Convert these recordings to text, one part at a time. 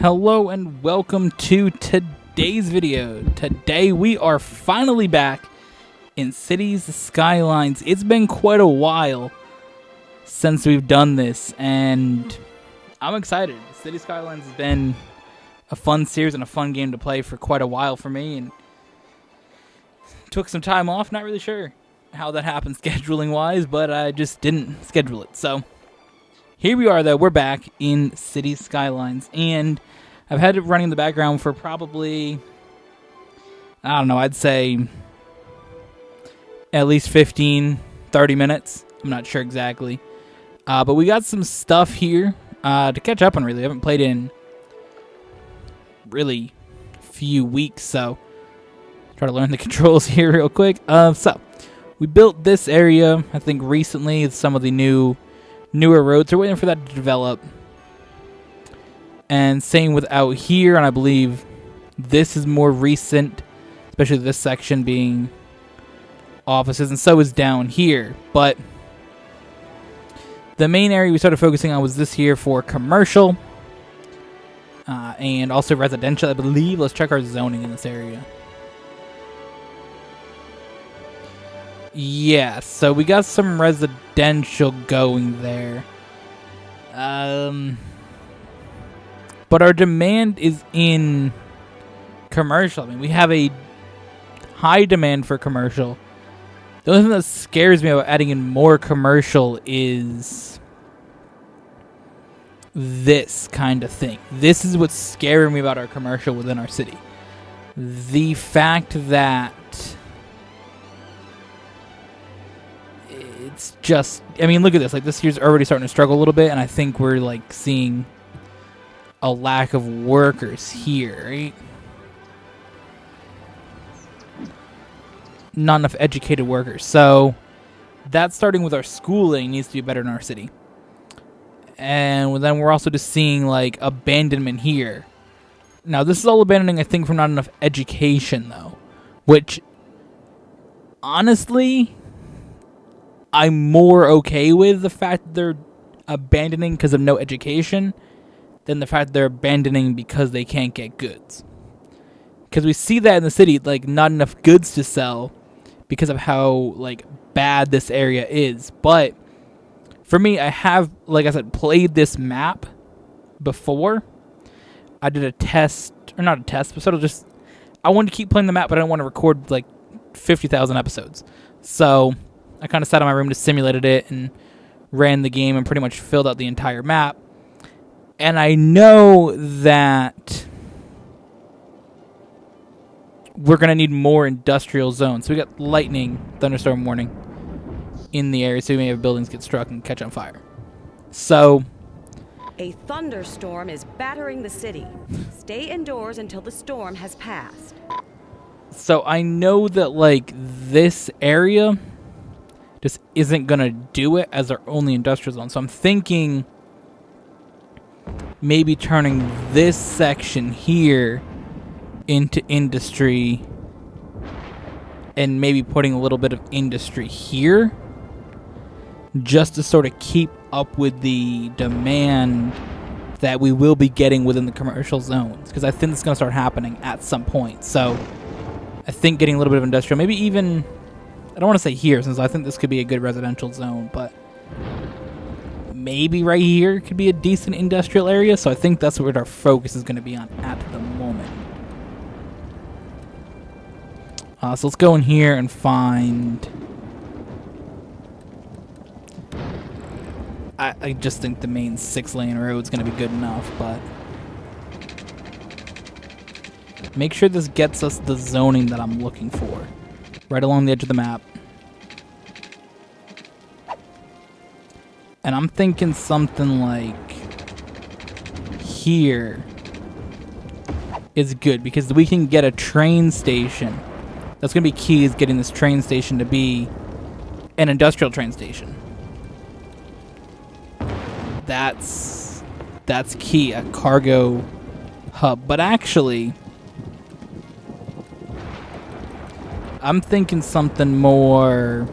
Hello and welcome to today's video. Today we are finally back in Cities Skylines. It's been quite a while since we've done this and I'm excited. Cities Skylines has been a fun series and a fun game to play for quite a while for me, and took some time off. Not really sure how that happened scheduling wise, but I just didn't schedule it. So here we are though, we're back in Cities Skylines, and I've had it running in the background for probably, I don't know, I'd say at least 15, 30 minutes. I'm not sure exactly. But we got some stuff here to catch up on, really. I haven't played in really few weeks, so try to learn the controls here real quick. So we built this area, I think, recently with some of the newer roads. We're waiting for that to develop. And same with out here, and I believe this is more recent, especially this section being offices, and so is down here. But the main area we started focusing on was this here for commercial and also residential, I believe. Let's check our zoning in this area. Yeah, so we got some residential going there. But our demand is in commercial. I mean, we have a high demand for commercial. The only thing that scares me about adding in more commercial is this kind of thing. This is what's scaring me about our commercial within our city. The fact that it's just, I mean, look at this. Like, this year's already starting to struggle a little bit, and I think we're like seeing a lack of workers here, right? Not enough educated workers. So that's starting with our schooling needs to be better in our city. And then we're also just seeing like abandonment here. Now this is all abandoning, I think, from not enough education though, which honestly I'm more okay with the fact that they're abandoning because of no education than the fact they're abandoning because they can't get goods. Because we see that in the city, like, not enough goods to sell because of how, like, bad this area is. But for me, I have, like I said, played this map before. I did a test, or not a test, but sort of just, I wanted to keep playing the map, but I didn't want to record, like, 50,000 episodes. So I kind of sat in my room, just simulated it, and ran the game and pretty much filled out the entire map. And I know that we're going to need more industrial zones. So we got lightning, thunderstorm warning in the area, so we may have buildings get struck and catch on fire. So a thunderstorm is battering the city. Stay indoors until the storm has passed. So I know that, like, this area just isn't going to do it as our only industrial zone. So I'm thinking maybe turning this section here into industry and maybe putting a little bit of industry here just to sort of keep up with the demand that we will be getting within the commercial zones, because I think it's going to start happening at some point. So I think getting a little bit of industrial, maybe even, I don't want to say here since I think this could be a good residential zone, but maybe right here could be a decent industrial area. So I think that's what our focus is going to be on at the moment. So let's go in here and find, I just think the main 6-lane road is going to be good enough, but make sure this gets us the zoning that I'm looking for right along the edge of the map. And I'm thinking something like here is good because we can get a train station. That's going to be key, is getting this train station to be an industrial train station. That's key, a cargo hub. But actually, I'm thinking something more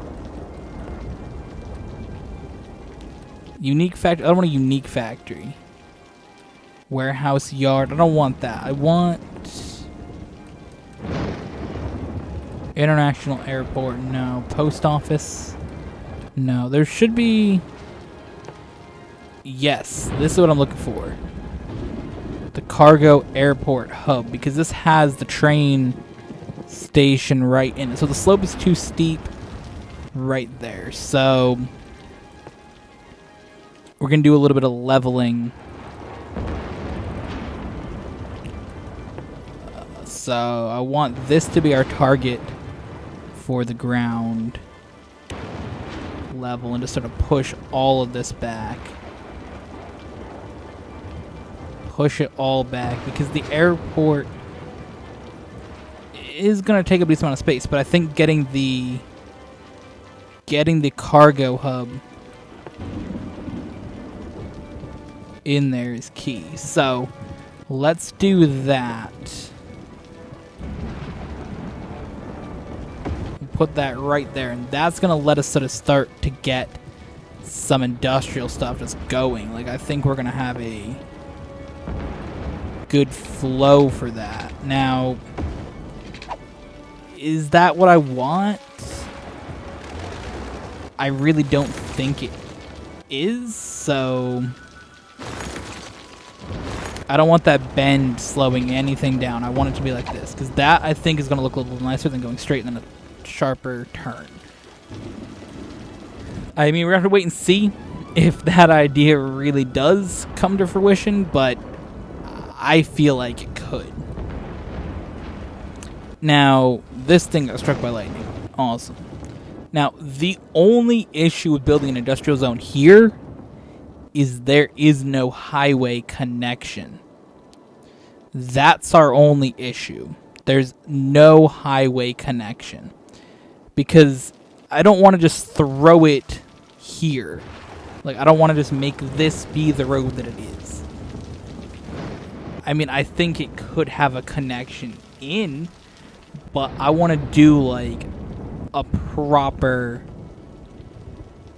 unique factory. I don't want a unique factory. Warehouse yard. I don't want that. I want international airport. No. Post office. No. There should be. Yes. This is what I'm looking for. The cargo airport hub, because this has the train station right in it. So the slope is too steep right there. So we're going to do a little bit of leveling. So I want this to be our target for the ground level and just sort of push all of this back. Push it all back because the airport is going to take a decent amount of space, but I think getting the cargo hub in there is key. So let's do that. Put that right there, and that's going to let us sort of start to get some industrial stuff just going. Like, I think we're going to have a good flow for that. Now, is that what I want? I really don't think it is, so I don't want that bend slowing anything down. I want it to be like this, because that, I think, is going to look a little nicer than going straight and then a sharper turn. I mean, we're going to have to wait and see if that idea really does come to fruition, but I feel like it could. Now, this thing got struck by lightning. Awesome. Now, the only issue with building an industrial zone here is there is no highway connection. That's our only issue. There's no highway connection. Because I don't want to just throw it here. Like, I don't want to just make this be the road that it is. I mean, I think it could have a connection in, but I want to do, like, a proper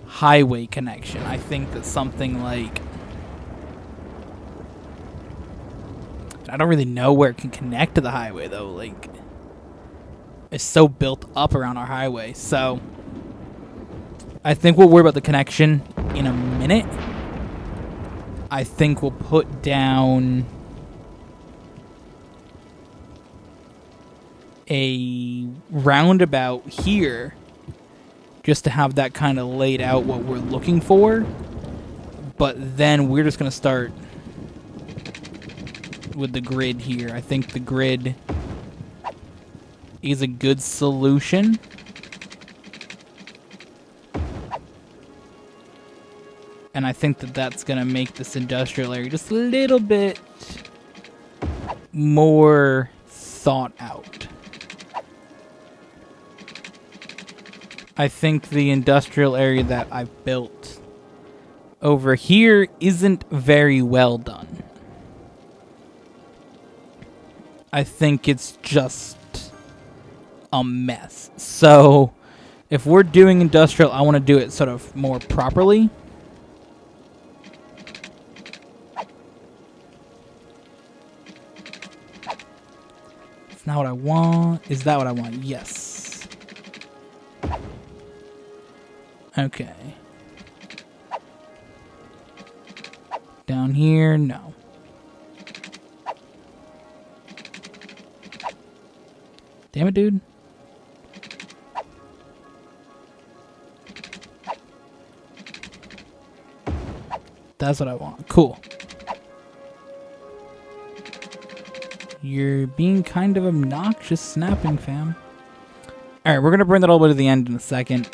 highway connection. I think that something like... I don't really know where it can connect to the highway, though. Like, it's so built up around our highway. So I think we'll worry about the connection in a minute. I think we'll put down a roundabout here just to have that kind of laid out what we're looking for. But then we're just going to start with the grid here. I think the grid is a good solution. And I think that that's going to make this industrial area just a little bit more thought out. I think the industrial area that I've built over here isn't very well done. I think it's just a mess. So if we're doing industrial, I want to do it sort of more properly. It's not what I want. Is that what I want? Yes. Okay. Down here, no. Damn it, dude. That's what I want. Cool. You're being kind of obnoxious snapping, fam. Alright, we're going to bring that all the way to the end in a second.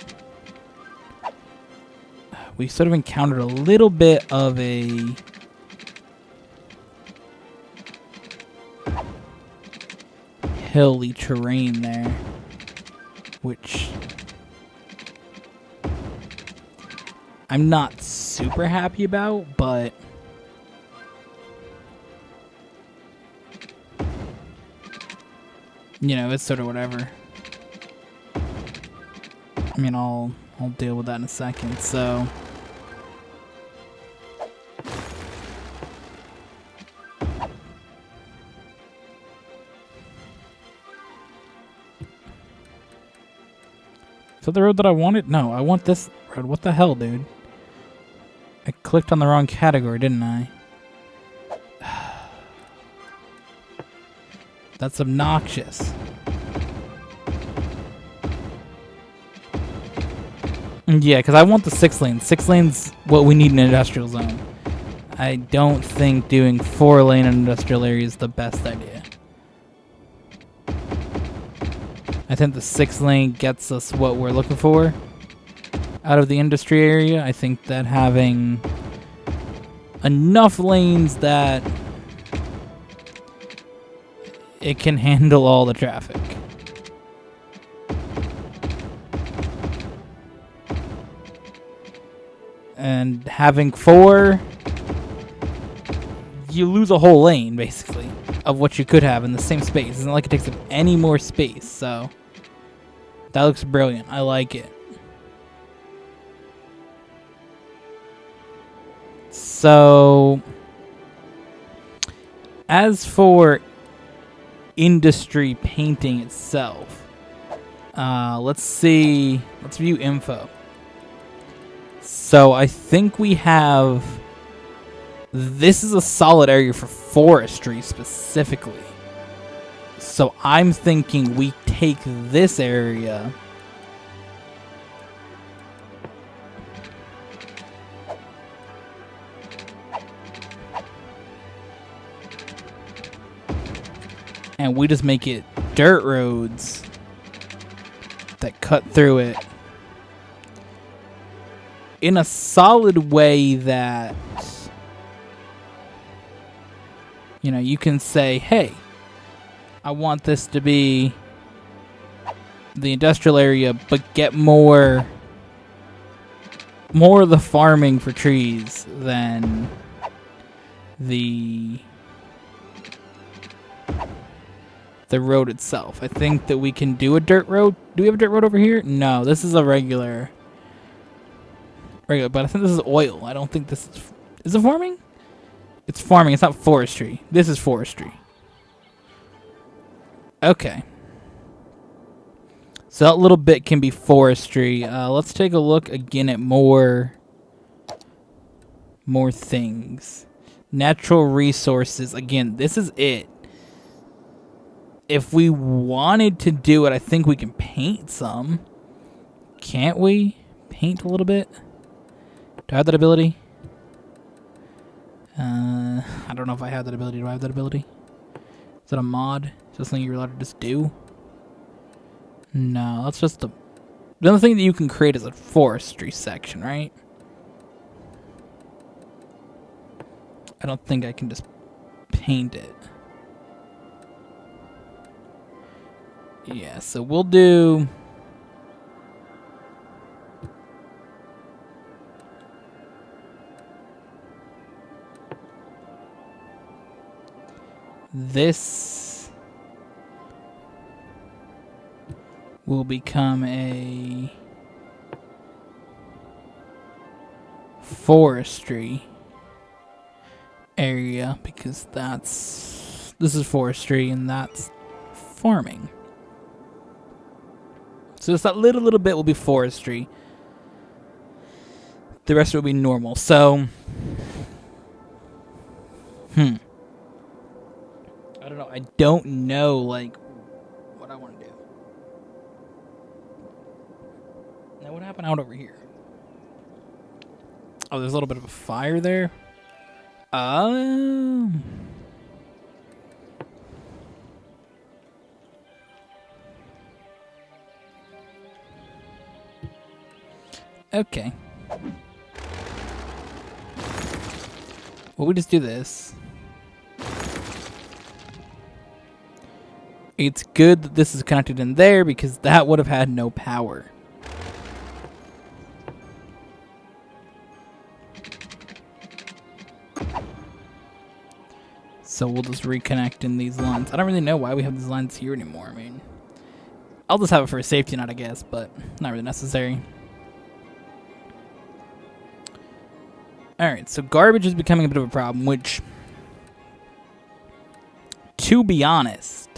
We sort of encountered a little bit of a... hilly terrain there, which I'm not super happy about, but you know, it's sort of whatever. I mean, I'll deal with that in a second. So Is that the road that I wanted? No, I want this road. What the hell, dude? I clicked on the wrong category, didn't I? That's obnoxious. Yeah, because I want the 6 lanes. 6 lanes what we need in an industrial zone. I don't think doing 4 lane in an industrial area is the best idea. I think the 6 lane gets us what we're looking for out of the industry area. I think that having enough lanes that it can handle all the traffic. And having 4, you lose a whole lane, basically, of what you could have in the same space. It's not like it takes up any more space, so that looks brilliant. I like it. So, as for industry painting itself, let's see. Let's view info. So I think we have. This is a solid area for forestry specifically. So I'm thinking we take this area. And we just make it dirt roads that cut through it in a solid way that, you know, you can say, hey, I want this to be the industrial area, but get more of the farming for trees than the road itself. I think that we can do a dirt road. Do we have a dirt road over here? No, this is a regular, but I think this is oil. I don't think this is it farming? It's farming. It's not forestry. This is forestry. Okay. So that little bit can be forestry. Let's take a look again at more things. Natural resources. Again, this is it. If we wanted to do it, I think we can paint some. Can't we? Paint a little bit? Do I have that ability? I don't know if I have that ability. Do I have that ability? Is that a mod? Is that something you're allowed to just do? No, that's just the only thing that you can create is a forestry section, right? I don't think I can just paint it. Yeah, so we'll do this will become a forestry area because this is forestry and that's farming. So just that little bit will be forestry. The rest will be normal. So, I don't know. I don't know, like, what I want to do. Now, what happened out over here? Oh, there's a little bit of a fire there. Oh. Okay. Well, we just do this. It's good that this is connected in there because that would have had no power. So we'll just reconnect in these lines. I don't really know why we have these lines here anymore. I mean, I'll just have it for a safety net, I guess, but not really necessary. Alright, so garbage is becoming a bit of a problem, which, to be honest,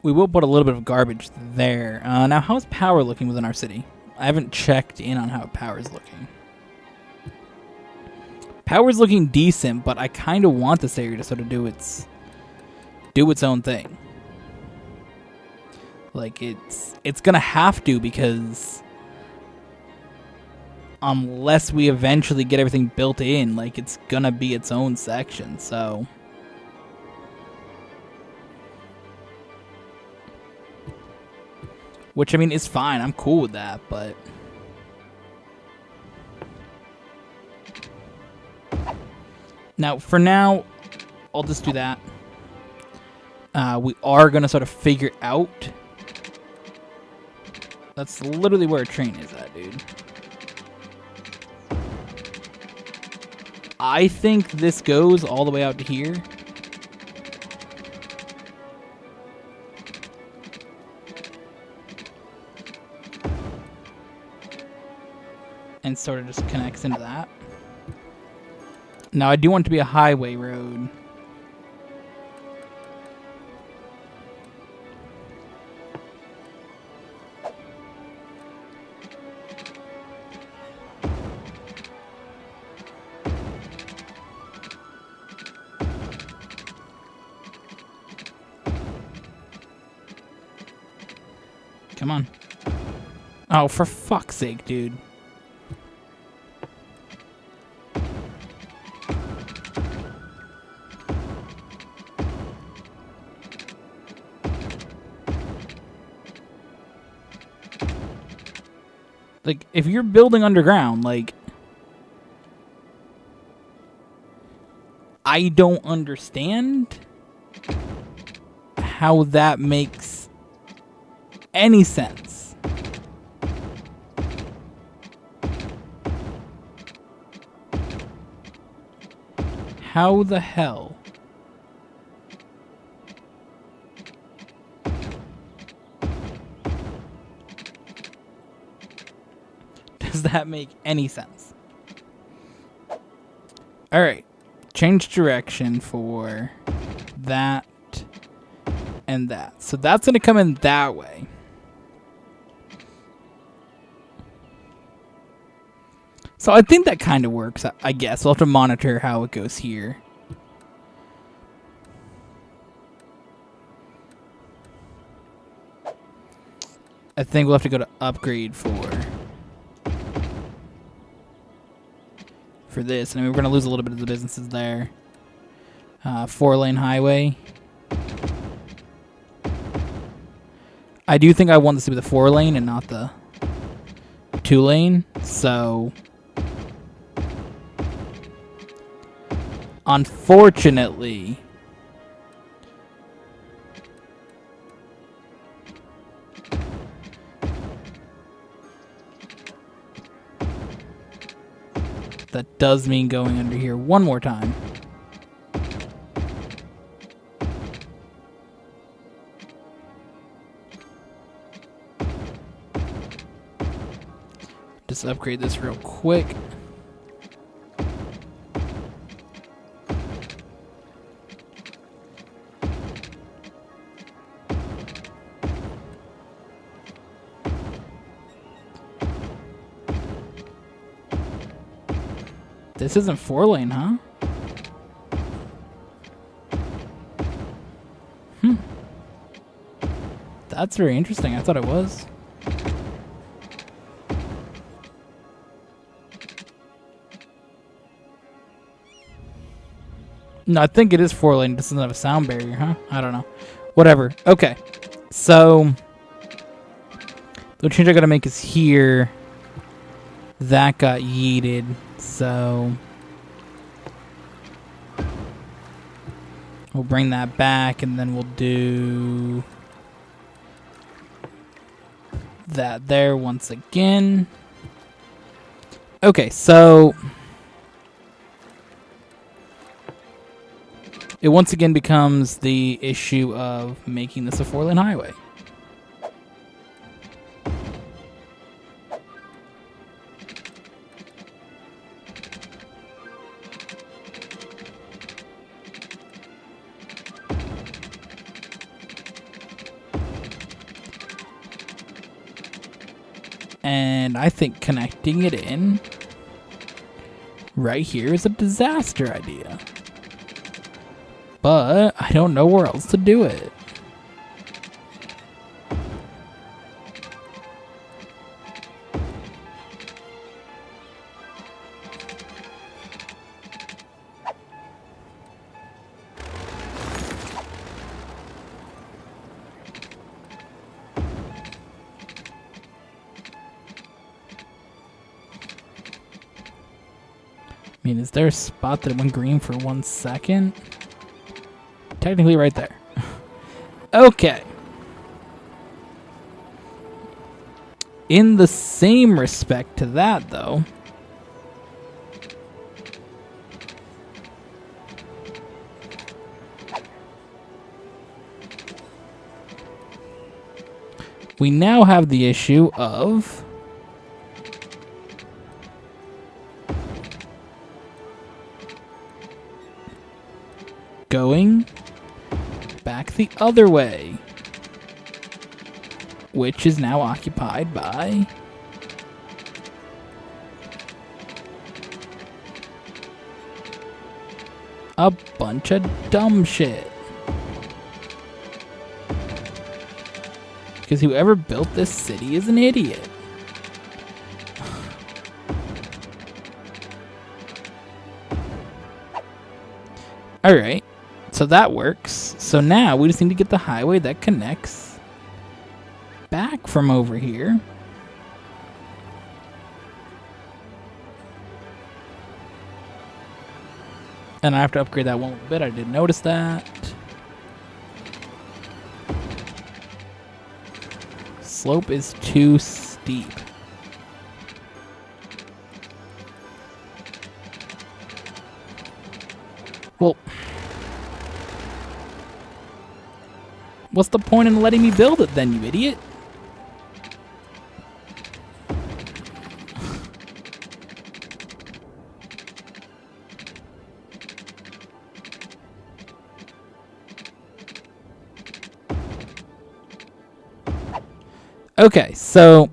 We will put a little bit of garbage there. Now, how's power looking within our city? I haven't checked in on how power is looking. Power's looking decent, but I kind of want this area to sort of do its own thing. Like, it's gonna have to, because unless we eventually get everything built in, like, it's gonna be its own section, so... Which, I mean, is fine. I'm cool with that, but... Now, for now, I'll just do that. We are going to sort of figure out... That's literally where a train is at, dude. I think this goes all the way out to here. And sort of just connects into that. Now, I do want it to be a highway road. Come on. Oh, for fuck's sake, dude. Like, if you're building underground, like... I don't understand how that makes any sense. How the hell? Does that make any sense? Alright. Change direction for that and that. So that's going to come in that way. So I think that kind of works, I guess. We'll have to monitor how it goes here. I think we'll have to go to upgrade for this. I mean, we're going to lose a little bit of the businesses there. 4-lane highway. I do think I want this to be the 4-lane and not the 2-lane. So, unfortunately, that does mean going under here one more time. Just upgrade this real quick. This isn't 4-lane, huh? That's very interesting. I thought it was. No, I think it is 4-lane. It doesn't have a sound barrier, huh? I don't know. Whatever. Okay. So, the change I gotta make is here. That got yeeted. So, we'll bring that back, and then we'll do that there once again. Okay, so it once again becomes the issue of making this a 4-lane highway. And I think connecting it in right here is a disaster idea. But I don't know where else to do it. I mean, is there a spot that went green for 1 second? Technically right there. Okay. In the same respect to that, though, we now have the issue of going back the other way, which is now occupied by a bunch of dumb shit. Because whoever built this city is an idiot. Alright. So that works. So now we just need to get the highway that connects back from over here. And I have to upgrade that one bit. I didn't notice that. Slope is too steep. Well, what's the point in letting me build it then, you idiot? Okay, so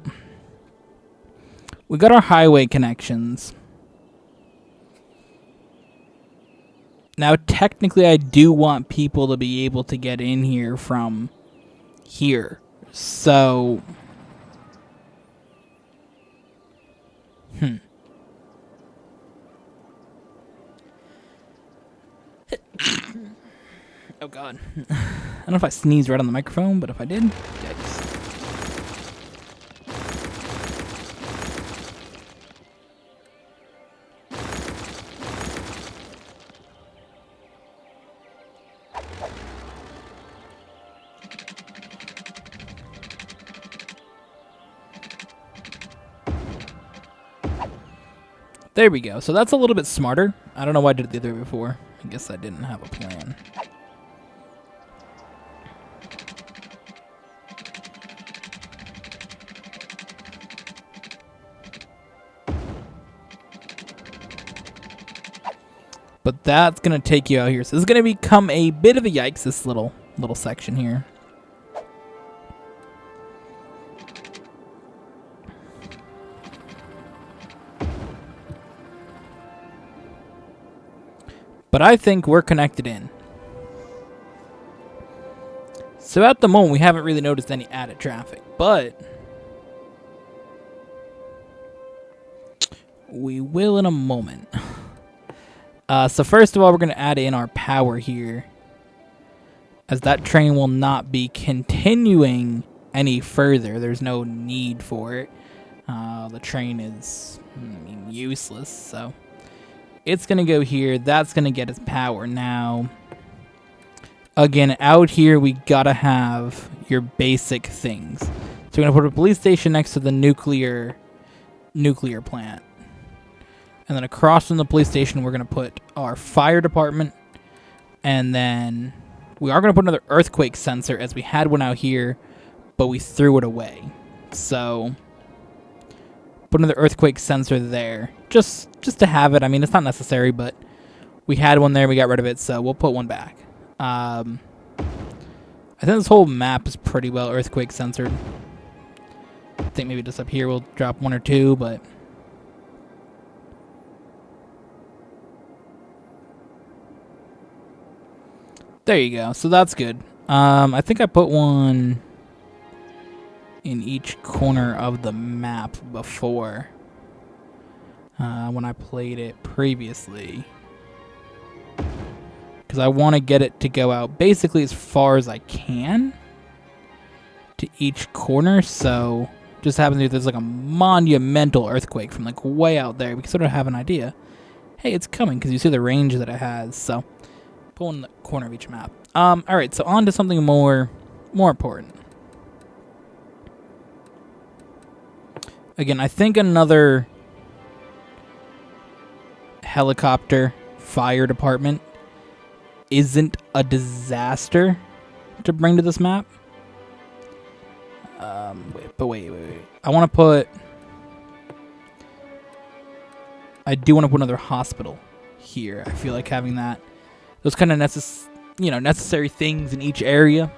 we got our highway connections. Now, technically, I do want people to be able to get in here from here. So, oh God. I don't know if I sneezed right on the microphone, but if I did, yikes. There we go. So that's a little bit smarter. I don't know why I did it the other way before. I guess I didn't have a plan. But that's going to take you out here. So this is going to become a bit of a yikes, this little section here. But I think we're connected in. So at the moment, we haven't really noticed any added traffic, but we will in a moment. So first of all, we're going to add in our power here, as that train will not be continuing any further. There's no need for it. The train is, useless, so it's going to go here. That's going to get its power. Now, again, out here, we got to have your basic things. So we're going to put a police station next to the nuclear plant. And then across from the police station, we're going to put our fire department. And then we are going to put another earthquake sensor, as we had one out here, but we threw it away. So put another earthquake sensor there, just to have it. I mean, it's not necessary, but we had one there, we got rid of it, so we'll put one back. I think this whole map is pretty well earthquake censored. I think maybe just up here we'll drop 1 or 2, but there you go. So that's good. I think I put one in each corner of the map before when I played it previously, because I want to get it to go out basically as far as I can to each corner. So just happens if there's like a monumental earthquake from like way out there, we can sort of have an idea, hey, it's coming, because you see the range that it has. So put one in the corner of each map. All right, so on to something more important. Again, I think another helicopter fire department isn't a disaster to bring to this map. Wait. I do want to put another hospital here. I feel like having those kind of necessary things in each area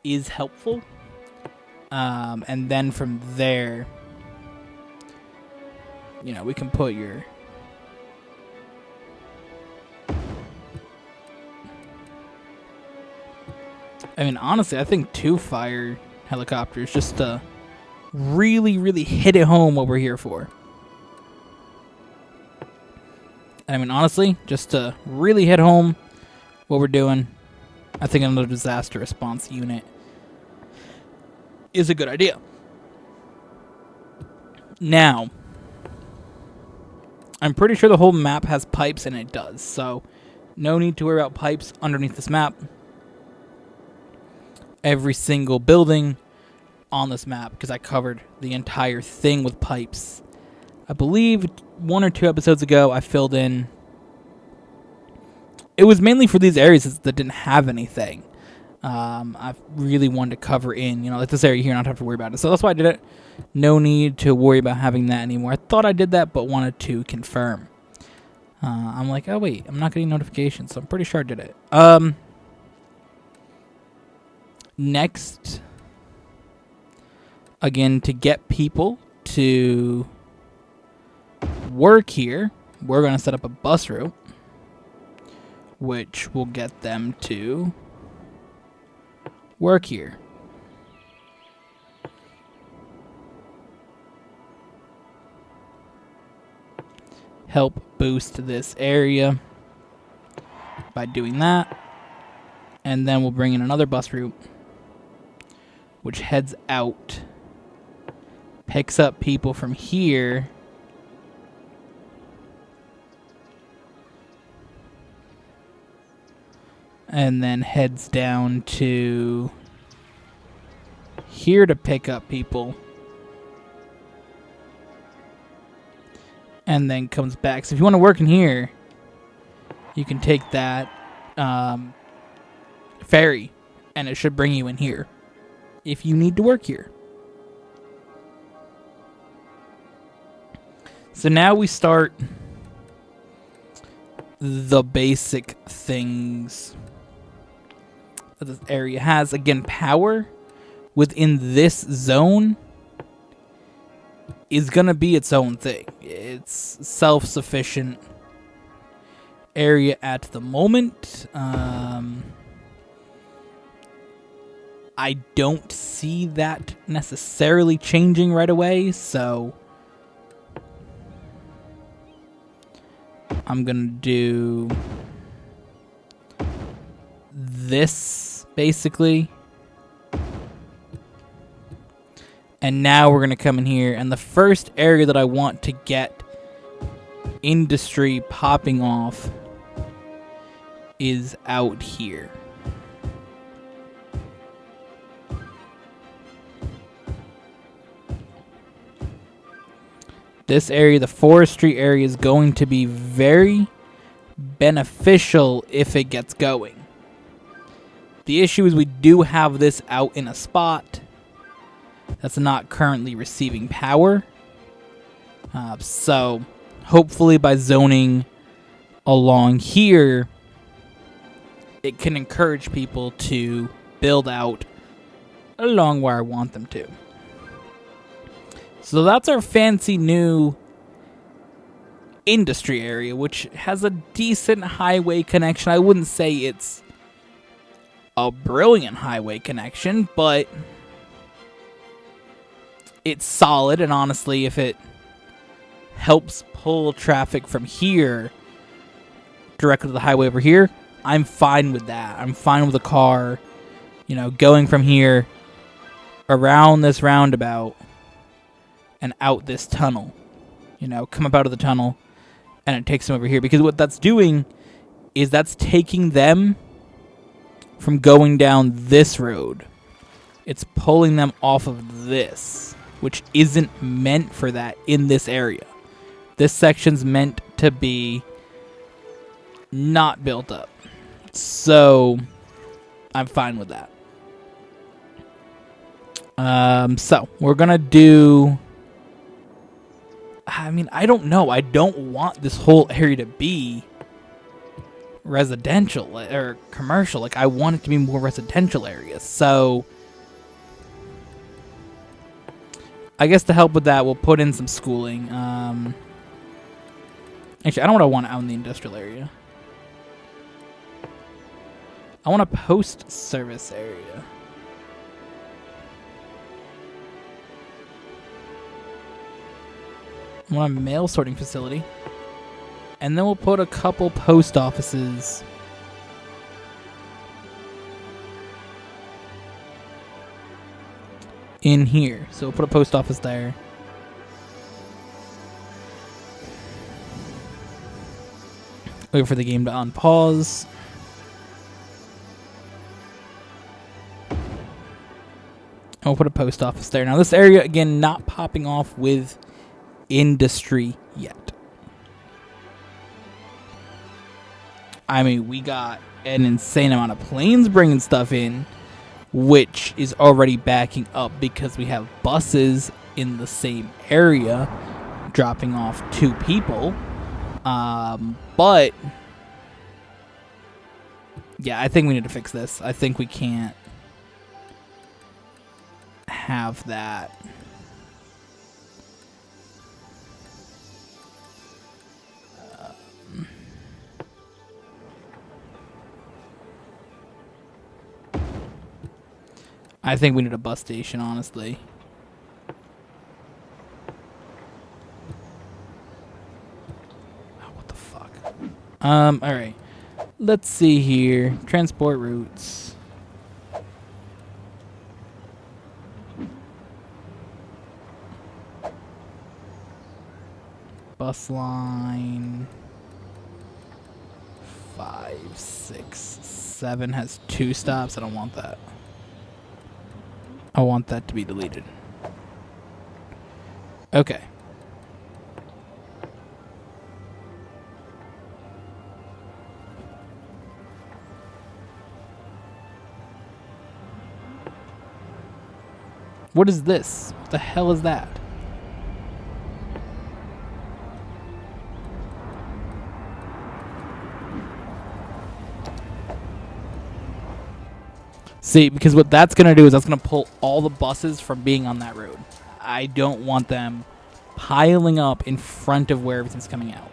is helpful. And then from there, we can put your honestly, I think 2 fire helicopters just to really, really hit it home what we're here for. Honestly, just to really hit home what we're doing, I think another disaster response unit is a good idea. Now, I'm pretty sure the whole map has pipes, and it does, so no need to worry about pipes underneath this map. Every single building on this map, because I covered the entire thing with pipes. I believe 1 or 2 episodes ago I filled in. It was mainly for these areas that didn't have anything. I really wanted to cover in, like this area here, and not have to worry about it. So that's why I did it. No need to worry about having that anymore. I thought I did that, but wanted to confirm. I'm like, oh wait, I'm not getting notifications, so I'm pretty sure I did it. Next, again, to get people to work here, we're going to set up a bus route, which will get them to work here. Help boost this area by doing that. And then we'll bring in another bus route, which heads out, picks up people from here, and then heads down to here to pick up people, and then comes back. So if you want to work in here, you can take that ferry, and it should bring you in here if you need to work here. So now we start the basic things that this area has. Again, power within this zone is going to be its own thing. It's self-sufficient area at the moment. I don't see that necessarily changing right away, so I'm gonna do this basically, and now we're gonna come in here, and the first area that I want to get industry popping off is out here. This area, the forestry area, is going to be very beneficial if it gets going. The issue is we do have this out in a spot that's not currently receiving power. So hopefully by zoning along here, it can encourage people to build out along where I want them to. So that's our fancy new industry area, which has a decent highway connection. I wouldn't say it's a brilliant highway connection, but it's solid. And honestly, if it helps pull traffic from here directly to the highway over here, I'm fine with that. I'm fine with a car, you know, going from here around this roundabout and out this tunnel. You know, come up out of the tunnel and it takes them over here. Because what that's doing is that's taking them from going down this road. It's pulling them off of this, which isn't meant for that in this area. This section's meant to be not built up. So I'm fine with that. So we're gonna do, I mean, I don't know. I don't want this whole area to be residential or commercial. Like, I want it to be more residential areas. So I guess to help with that, we'll put in some schooling. Actually, I don't want out in the industrial area. I want a post service area. I want a mail sorting facility. And then we'll put a couple post offices in here. So we'll put a post office there. Wait for the game to unpause. And we'll put a post office there. Now this area, again, not popping off with industry yet. I mean, we got an insane amount of planes bringing stuff in, which is already backing up because we have buses in the same area dropping off 2 people. But yeah, I think we need to fix this. I think we can't have that. I think we need a bus station, honestly. Oh, what the fuck? Alright. Let's see here. Transport routes. Bus line 5, 6, 7 has 2 stops. I don't want that. I want that to be deleted. Okay. What is this? What the hell is that? See, because what that's going to do is that's going to pull all the buses from being on that road. I don't want them piling up in front of where everything's coming out.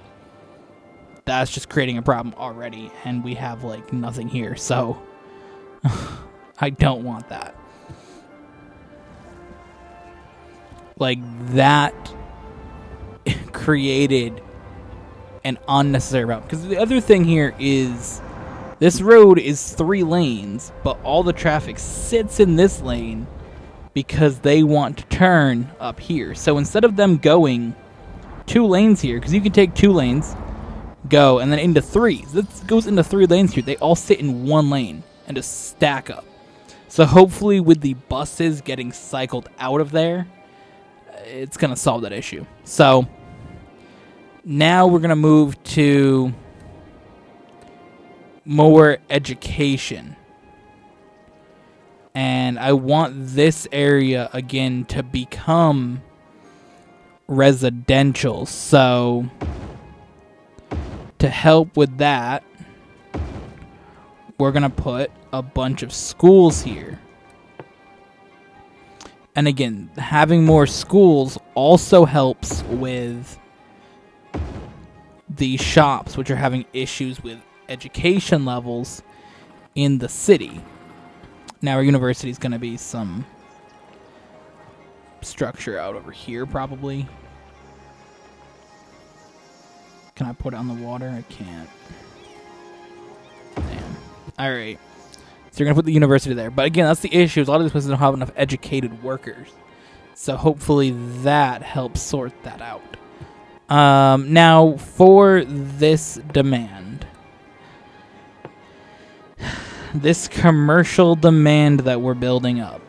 That's just creating a problem already, and we have, like, nothing here, so I don't want that. Like, that created an unnecessary problem. Because the other thing here is this road is 3 lanes, but all the traffic sits in this lane because they want to turn up here. So instead of them going 2 lanes here, because you can take 2 lanes, go, and then into 3. This goes into 3 lanes here. They all sit in 1 lane and just stack up. So hopefully with the buses getting cycled out of there, it's going to solve that issue. So now we're going to move to more education. And I want this area again to become residential. So to help with that, we're going to put a bunch of schools here. And again, having more schools also helps with the shops, which are having issues with education levels in the city. Now our university is going to be some structure out over here, probably. Can I put it on the water? I can't. Damn. All right. So you're going to put the university there. But again, that's the issue. A lot of these places don't have enough educated workers. So hopefully that helps sort that out. Now, for this demand. This commercial demand that we're building up.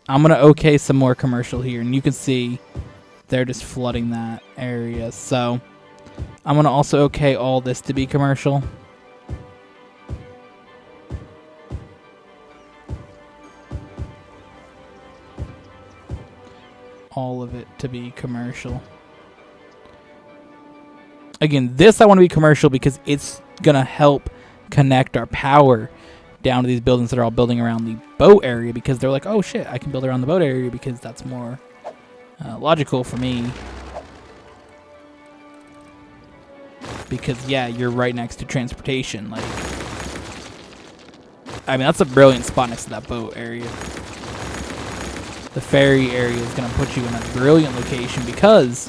I'm going to okay some more commercial here. And you can see they're just flooding that area. So I'm going to also okay all this to be commercial. All of it to be commercial. Again, this I want to be commercial because it's going to help connect our power down to these buildings that are all building around the boat area, because they're like, oh shit, I can build around the boat area because that's more logical for me. Because, yeah, you're right next to transportation. Like, I mean, that's a brilliant spot next to that boat area. The ferry area is going to put you in a brilliant location because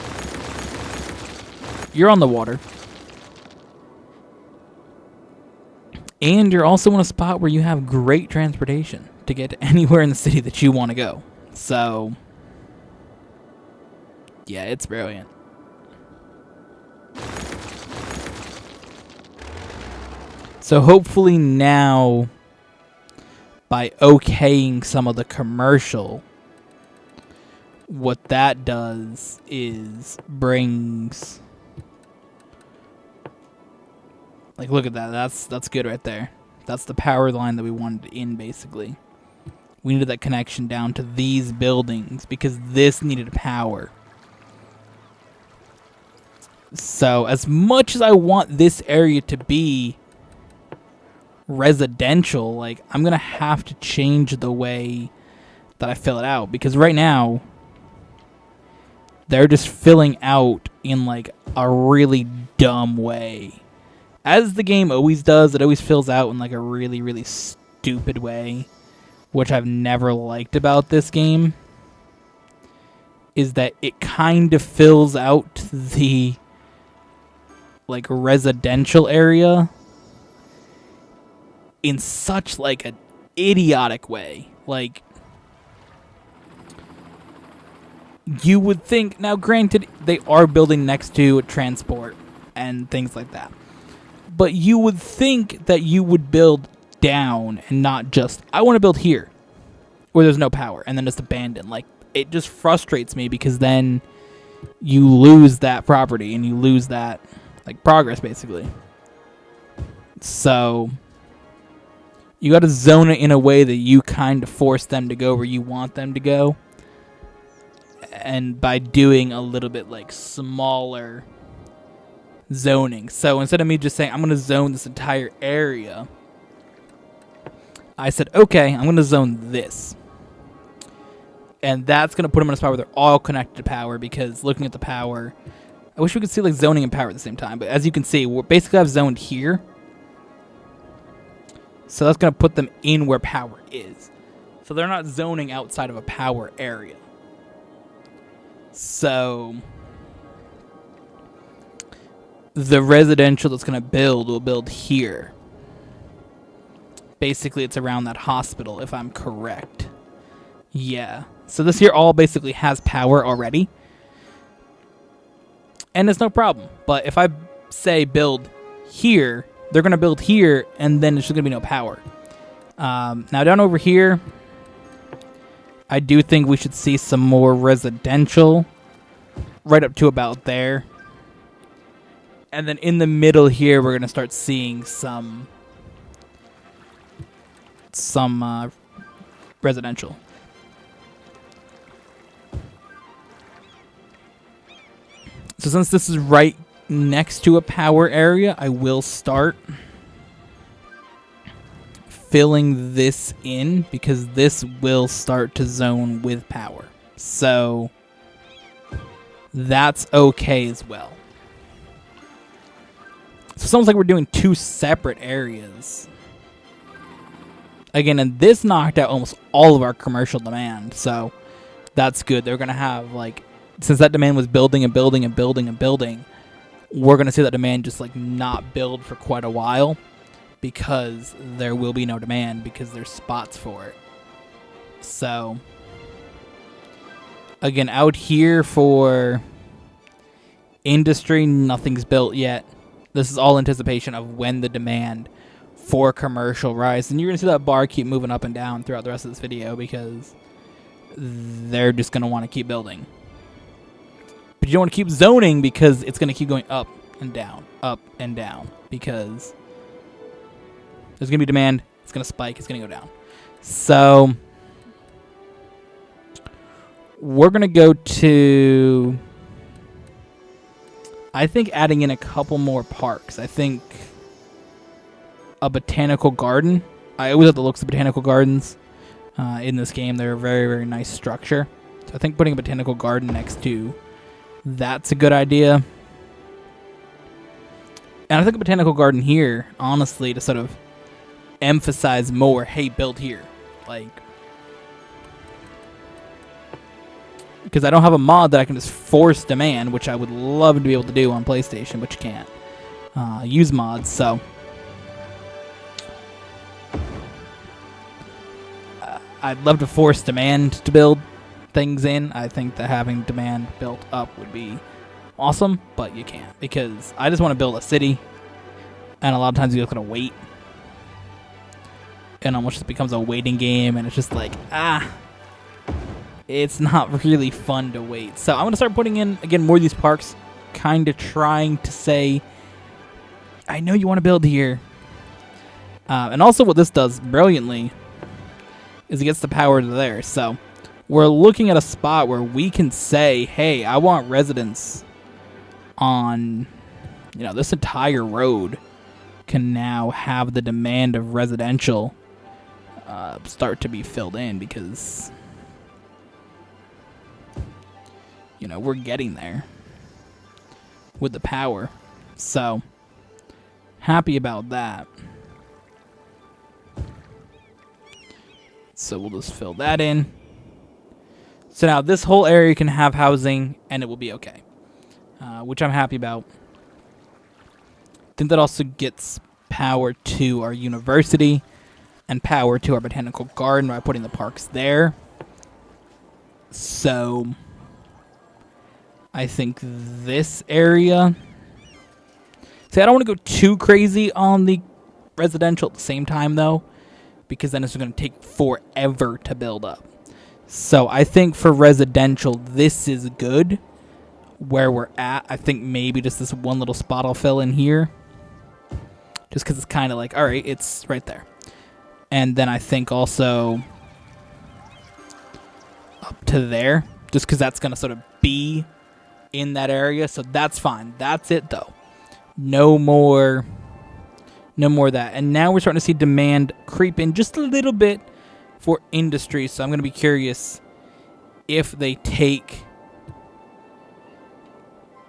you're on the water. And you're also in a spot where you have great transportation to get to anywhere in the city that you want to go. So, yeah, it's brilliant. So hopefully now, by okaying some of the commercial, what that does is brings... Like, look at that. That's good right there. That's the power line that we wanted in, basically. We needed that connection down to these buildings because this needed power. So, as much as I want this area to be residential, like, I'm going to have to change the way that I fill it out. Because right now, they're just filling out in, like, a really dumb way. As the game always does, it always fills out in like a really, really stupid way, which I've never liked about this game, is that it kind of fills out the like residential area in such like an idiotic way. Like, you would think, now granted, they are building next to transport and things like that. But you would think that you would build down and not just, I want to build here where there's no power and then just abandon. Like, it just frustrates me because then you lose that property and you lose that, like, progress, basically. So, you got to zone it in a way that you kind of force them to go where you want them to go. And by doing a little bit, like, smaller zoning. So instead of me just saying I'm going to zone this entire area, I said, okay, I'm going to zone this. And that's going to put them in a spot where they're all connected to power, because looking at the power, I wish we could see like zoning and power at the same time. But as you can see, we're basically I've zoned here. So that's going to put them in where power is. So they're not zoning outside of a power area. So the residential that's going to build will build here. Basically, it's around that hospital, if I'm correct. Yeah. So this here all basically has power already. And it's no problem. But if I say build here, they're going to build here, and then there's going to be no power. Now, down over here, I do think we should see some more residential right up to about there. And then in the middle here, we're going to start seeing some residential. So since this is right next to a power area, I will start filling this in because this will start to zone with power. So that's okay as well. So it's almost like we're doing two separate areas. Again, and this knocked out almost all of our commercial demand, so that's good. They're going to have, like, since that demand was building and building and building and building, we're going to see that demand just, like, not build for quite a while because there will be no demand because there's spots for it. So, again, out here for industry, nothing's built yet. This is all anticipation of when the demand for commercial rise. And you're going to see that bar keep moving up and down throughout the rest of this video because they're just going to want to keep building. But you don't want to keep zoning because it's going to keep going up and down because there's going to be demand. It's going to spike. It's going to go down. So we're going to go to, I think, adding in a couple more parks. I think a botanical garden. I always like the looks of botanical gardens in this game. They're a very, very nice structure. So I think putting a botanical garden next to that's a good idea. And I think a botanical garden here, honestly, to sort of emphasize more, hey, build here. Like, because I don't have a mod that I can just force demand, which I would love to be able to do on PlayStation, but you can't use mods, so I'd love to force demand to build things in. I think that having demand built up would be awesome, but you can't because I just want to build a city, and a lot of times you're going to wait, and almost just becomes a waiting game, and it's just like, it's not really fun to wait. So I'm going to start putting in, again, more of these parks, kind of trying to say, I know you want to build here. And also what this does brilliantly is it gets the power to there. So we're looking at a spot where we can say, hey, I want residents on, this entire road can now have the demand of residential start to be filled in because, we're getting there with the power. So happy about that. So we'll just fill that in. So now this whole area can have housing and it will be okay, which I'm happy about. I think that also gets power to our university and power to our botanical garden by putting the parks there. So I think this area... See, I don't want to go too crazy on the residential at the same time, though, because then it's going to take forever to build up. So I think for residential, this is good where we're at. I think maybe just this one little spot I'll fill in here, just because it's kind of like, all right, it's right there. And then I think also up to there, just because that's going to sort of be in that area. So that's fine. That's it, though. No more of that. And now we're starting to see demand creep in just a little bit for industry. So I'm going to be curious if they take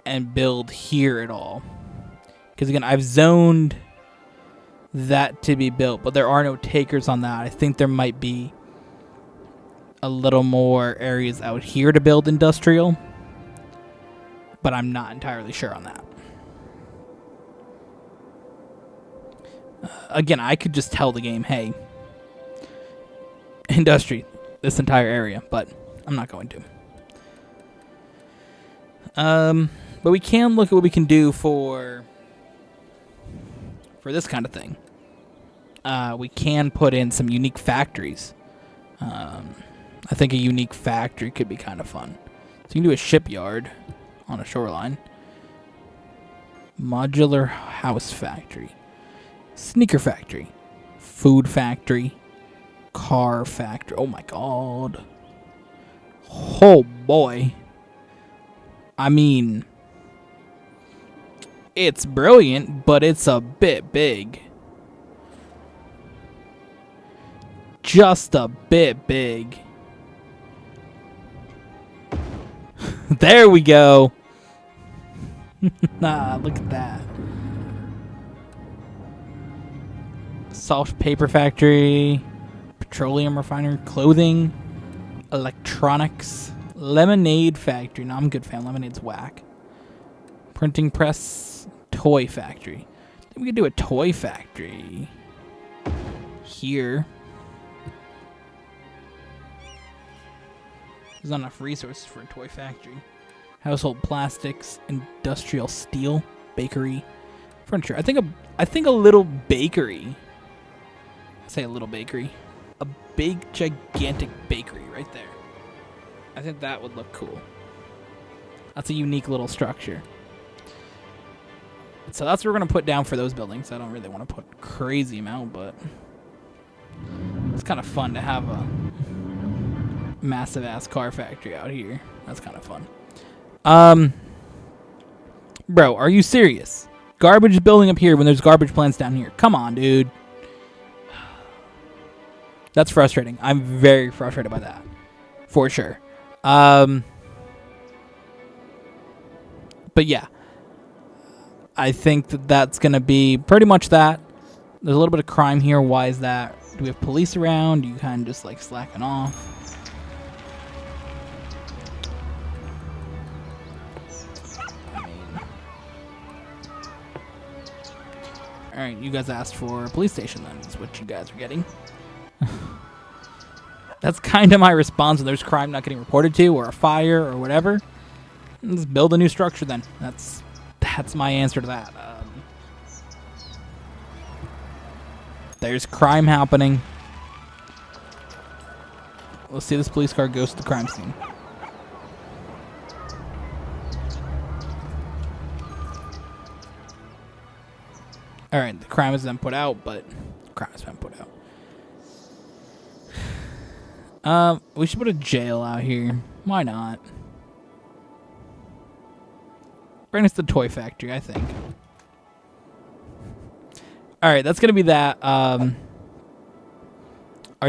and build here at all. Because again, I've zoned that to be built, but there are no takers on that. I think there might be a little more areas out here to build industrial, but I'm not entirely sure on that. Again, I could just tell the game, hey, industry, this entire area, but I'm not going to. But we can look at what we can do for this kind of thing. We can put in some unique factories. I think a unique factory could be kind of fun. So you can do a shipyard on a shoreline. Modular house factory. Sneaker factory. Food factory. Car factory. Oh my god. Oh boy. I mean, it's brilliant, but it's a bit big. just a bit big. There we go. Nah, look at that. Salt paper factory, petroleum refinery, clothing, electronics, lemonade factory. No, I'm good, fam. Lemonade's whack. Printing press, toy factory. Then we could do a toy factory here. There's not enough resources for a toy factory. Household plastics, industrial steel, bakery, furniture. I think a little bakery. I say a little bakery. A big, gigantic bakery right there. I think that would look cool. That's a unique little structure. So that's what we're going to put down for those buildings. I don't really want to put crazy amount, but it's kind of fun to have a massive ass car factory out here. That's kind of fun. Bro, are you serious? Garbage is building up here when there's garbage plants down here. Come on, dude. That's frustrating. I'm very frustrated by that. For sure. But yeah. I think that that's going to be pretty much that. There's a little bit of crime here. Why is that? Do we have police around? Do you kind of just like slacking off? Alright, you guys asked for a police station then. That's what you guys are getting. That's kind of my response when there's crime not getting reported to, or a fire, or whatever. Let's build a new structure then. That's my answer to that. There's crime happening. Let's see this police car goes to the crime scene. Alright, the crime has been put out, but crime has been put out. We should put a jail out here. Why not? Bring us to the toy factory, I think. Alright, that's going to be that. Our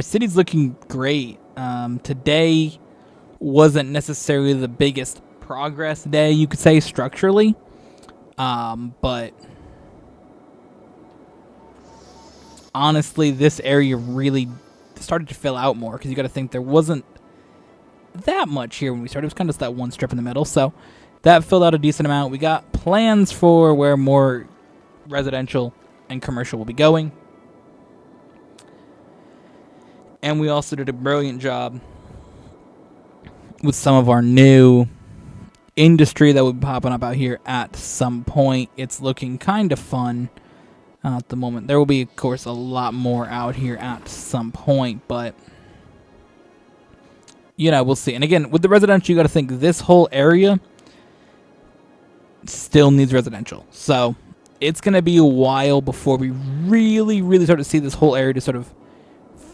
city's looking great. Today wasn't necessarily the biggest progress day, you could say, structurally. But honestly, this area really started to fill out more, because you got to think there wasn't that much here when we started. It was kind of just that one strip in the middle, so that filled out a decent amount. We got plans for where more residential and commercial will be going, and we also did a brilliant job with some of our new industry that will be popping up out here at some point. It's looking kind of fun. At the moment, there will be, of course, a lot more out here at some point, but you know, we'll see. And again, with the residential, you got to think this whole area still needs residential, so it's going to be a while before we really start to see this whole area to sort of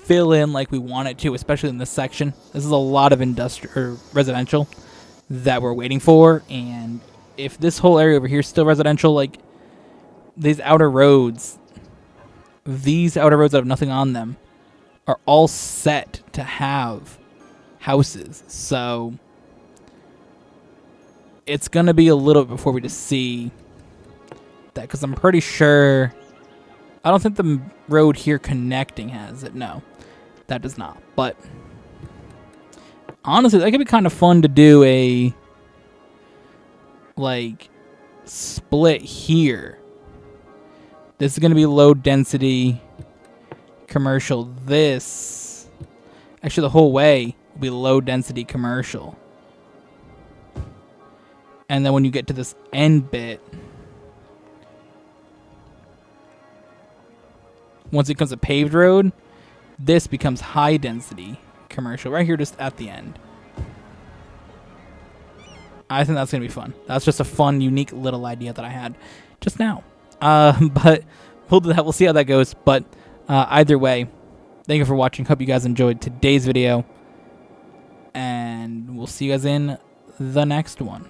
fill in like we want it to, especially in this section. This is a lot of industrial residential that we're waiting for, and if this whole area over here is still residential, like these outer roads that have nothing on them are all set to have houses. So it's going to be a little bit before we just see that, because I'm pretty sure, I don't think the road here connecting has it. No, that does not. But honestly, that could be kind of fun to do a like split here. This is going to be low density commercial. This, actually the whole way, will be low density commercial. And then when you get to this end bit, once it becomes a paved road, this becomes high density commercial. Right here just at the end. I think that's going to be fun. That's just a fun, unique little idea that I had just now. But we'll do that. We'll see how that goes. But either way, thank you for watching. Hope you guys enjoyed today's video. And we'll see you guys in the next one.